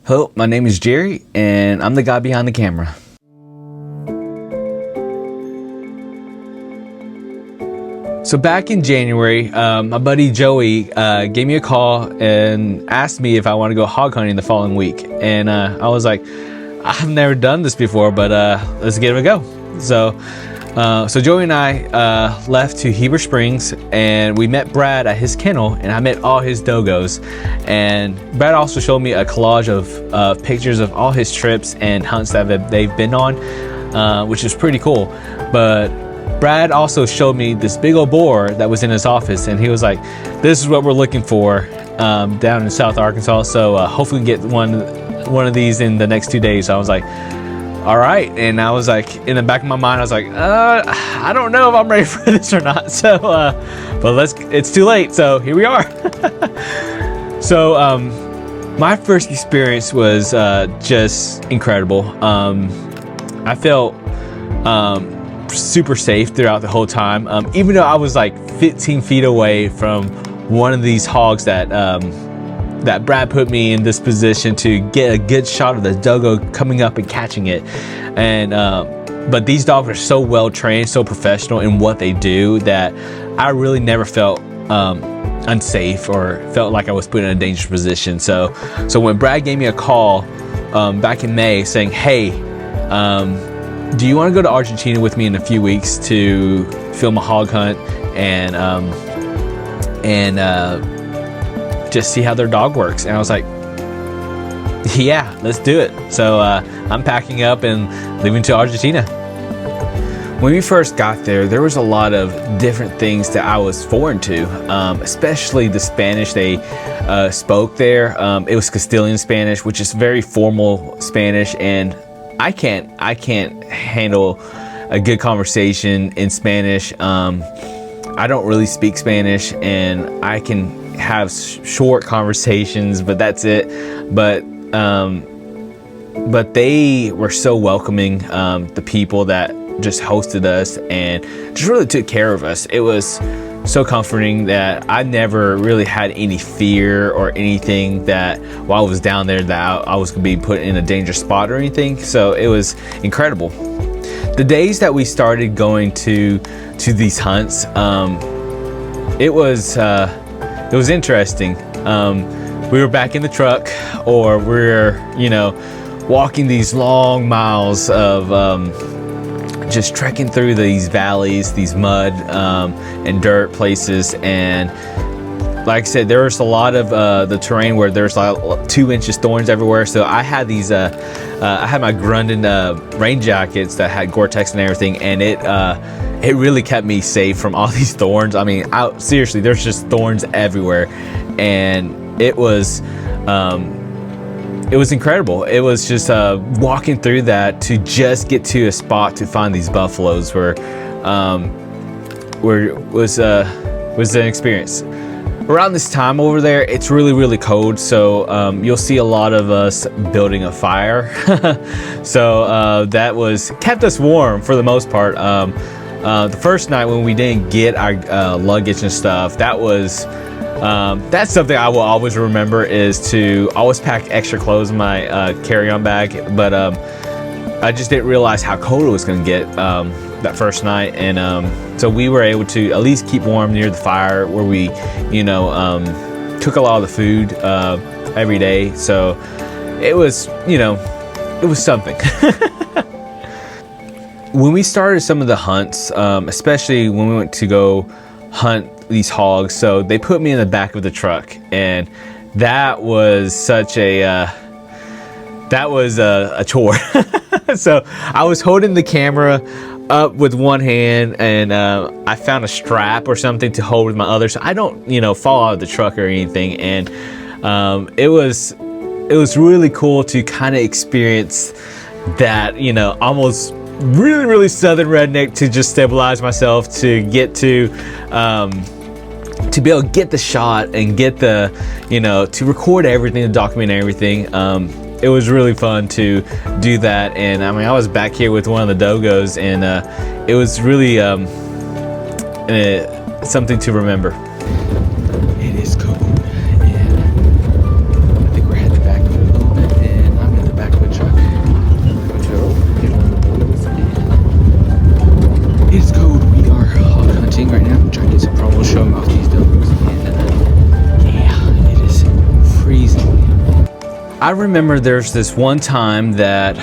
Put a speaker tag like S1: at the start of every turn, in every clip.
S1: Hello, my name is Jerry, and I'm the guy behind the camera. So back in January, my buddy Joey gave me a call and asked me if I want to go hog hunting the following week. And I was like, I've never done this before, but let's give it a go. So Joey and I left to Heber Springs, and we met Brad at his kennel, and I met all his dogos. And Brad also showed me a collage of pictures of all his trips and hunts that they've been on, which is pretty cool. But Brad also showed me this big old boar that was in his office, and he was like, this is what we're looking for down in South Arkansas. So hopefully we can get one of these in the next 2 days. So I was like, all right. And I was like, in the back of my mind, I was like, I don't know if I'm ready for this or not. So, but it's too late. So here we are. So, my first experience was just incredible. I felt super safe throughout the whole time. Even though I was like 15 feet away from one of these hogs that Brad put me in this position to get a good shot of the dogo coming up and catching it. And but these dogs are so well trained, so professional in what they do, that I really never felt unsafe or felt like I was put in a dangerous position. So when Brad gave me a call back in May saying, hey, do you want to go to Argentina with me in a few weeks to film a hog hunt and just see how their dog works? And I was like, yeah, let's do it. So I'm packing up and leaving to Argentina. When we first got there was a lot of different things that I was foreign to, especially the Spanish they spoke there. It was Castilian Spanish, which is very formal Spanish, and I can't handle a good conversation in Spanish. I don't really speak Spanish, and I can have short conversations, but that's it. But they were so welcoming, the people that just hosted us and just really took care of us. It was so comforting that I never really had any fear or anything that while I was down there that I was gonna be put in a dangerous spot or anything. So it was incredible. The days that we started going to these hunts, it was interesting. We were back in the truck, or we're walking these long miles of just trekking through these valleys, these mud and dirt places. And like I said, there was a lot of the terrain where there's like 2 inches thorns everywhere. So I had these I had my Grunden rain jackets that had Gore-Tex and everything, and it really kept me safe from all these thorns. I mean, seriously, there's just thorns everywhere, and it was incredible. It was just walking through that to just get to a spot to find these buffaloes was an experience. Around this time over there, it's really, really cold, so you'll see a lot of us building a fire. So that kept us warm for the most part. The first night when we didn't get our luggage and stuff, that's something I will always remember, is to always pack extra clothes in my carry-on bag. But I just didn't realize how cold it was going to get that first night, and so we were able to at least keep warm near the fire, where we took a lot of the food every day. So it was something. When we started some of the hunts, especially when we went to go hunt these hogs, so they put me in the back of the truck, and that was such a chore. So I was holding the camera up with one hand, and I found a strap or something to hold with my other, so I don't fall out of the truck or anything. And it was really cool to kind of experience that, almost really, really southern redneck, to just stabilize myself, to get to be able to get the shot and get the to record everything, to document everything. It was really fun to do that. And I mean, I was back here with one of the Dogos, and it was really something to remember. It is cold, and I think we're heading back for a little bit, and I remember there's this one time that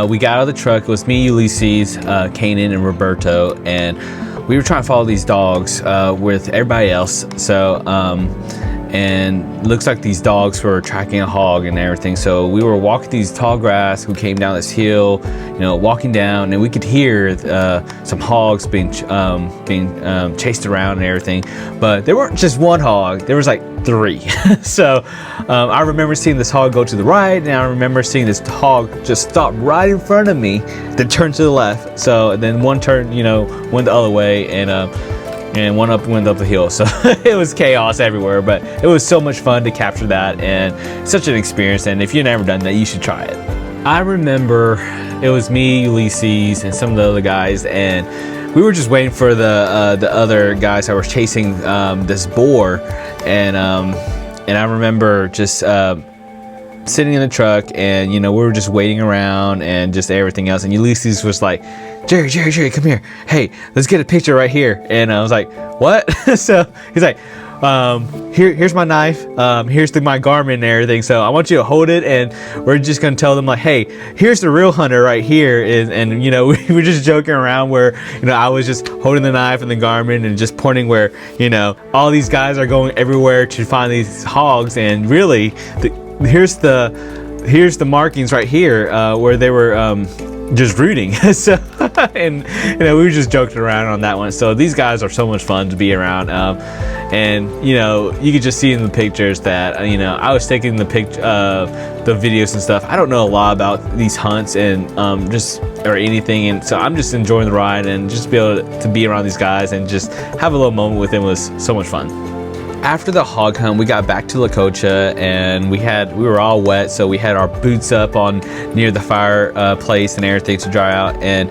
S1: we got out of the truck. It was me, Ulysses, Kanan, and Roberto, and we were trying to follow these dogs with everybody else. So, and looks like these dogs were tracking a hog and everything. So we were walking these tall grass. We came down this hill, you know, walking down, and we could hear some hogs being chased around and everything. But there weren't just one hog. There was like 3. So I remember seeing this hog go to the right, and I remember seeing this hog just stop right in front of me, then turn to the left. So then one turn, you know, went the other way, and one went up the hill. So it was chaos everywhere, but it was so much fun to capture that, and such an experience. And if you've never done that, you should try it. I remember it was me, Ulysses, and some of the other guys, and we were just waiting for the other guys that were chasing this boar, and I remember just sitting in the truck, and you know, we were just waiting around and just everything else, and Ulysses was like, Jerry, come here. Hey, let's get a picture right here. And I was like, what? So he's like, here's my knife. Here's my garment and everything. So I want you to hold it, and we're just gonna tell them like, hey, here's the real hunter right here. And you know, we were just joking around where, you know, I was just holding the knife and the garment and just pointing where, you know, all these guys are going everywhere to find these hogs. And really, here's the markings right here where they were just rooting. So and you know, we were just joking around on that one. So these guys are so much fun to be around, and you know, you could just see in the pictures that you know, I was taking the videos and stuff. I don't know a lot about these hunts and just or anything, and so I'm just enjoying the ride, and just be able to be around these guys and just have a little moment with them was so much fun. After the hog hunt, we got back to La Cocha, and we were all wet, so we had our boots up on near the fireplace and everything to dry out. And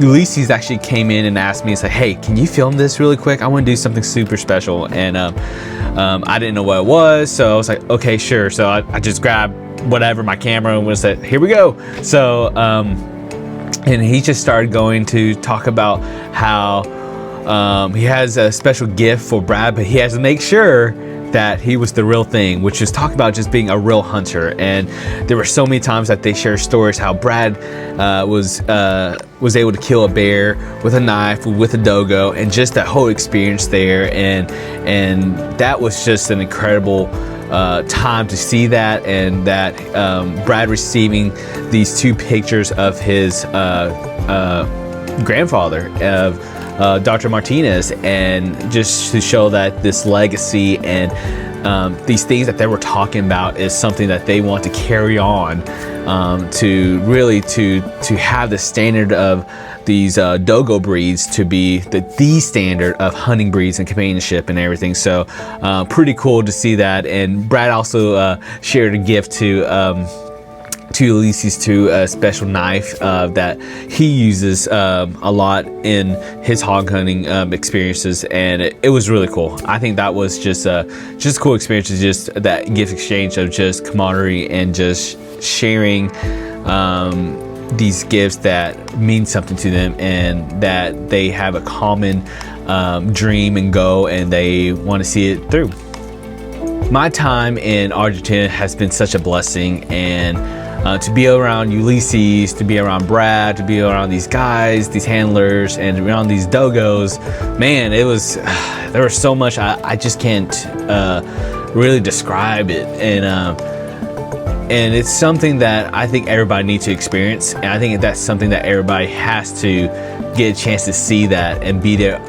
S1: Ulysses actually came in and asked me, he's like, hey, can you film this really quick? I want to do something super special. And I didn't know what it was, so I was like, okay, sure. So I just grabbed whatever, my camera, and was like, here we go. So and he just started going to talk about how he has a special gift for Brad, but he has to make sure that he was the real thing, which is talk about just being a real hunter. And there were so many times that they share stories how Brad was able to kill a bear with a knife, with a dogo, and just that whole experience there. And that was just an incredible time to see that, and that Brad receiving these 2 pictures of his grandfather, of Dr. Martinez, and just to show that this legacy and these things that they were talking about is something that they want to carry on, to really to have the standard of these dogo breeds to be the standard of hunting breeds and companionship and everything. So pretty cool to see that. And Brad also shared a gift to Ulysses, to a special knife that he uses a lot in his hog hunting experiences, and it was really cool. I think that was just a cool experience, just that gift exchange of just camaraderie and just sharing these gifts that mean something to them, and that they have a common dream and goal, and they want to see it through. My time in Argentina has been such a blessing, and to be around Ulysses, to be around Brad, to be around these guys, these handlers, and around these dogos, man, it was, there was so much, I just can't really describe it. And it's something that I think everybody needs to experience, and I think that's something that everybody has to get a chance to see that and be there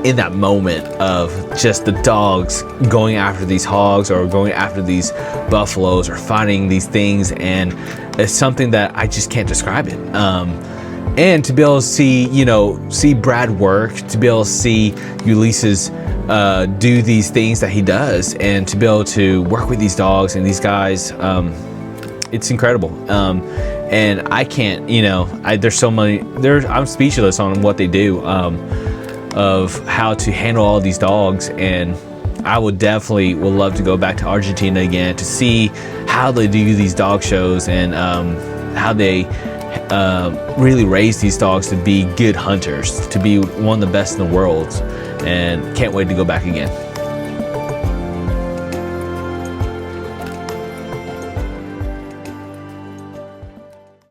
S1: in that moment of just the dogs going after these hogs or going after these buffaloes or finding these things. And it's something that I just can't describe it. And to be able to see Brad work, to be able to see Ulysses do these things that he does, and to be able to work with these dogs and these guys, it's incredible. And I can't, there's so many, I'm speechless on what they do, of how to handle all these dogs. And I would love to go back to Argentina again to see how they do these dog shows, and how they really raise these dogs to be good hunters, to be one of the best in the world. And can't wait to go back again.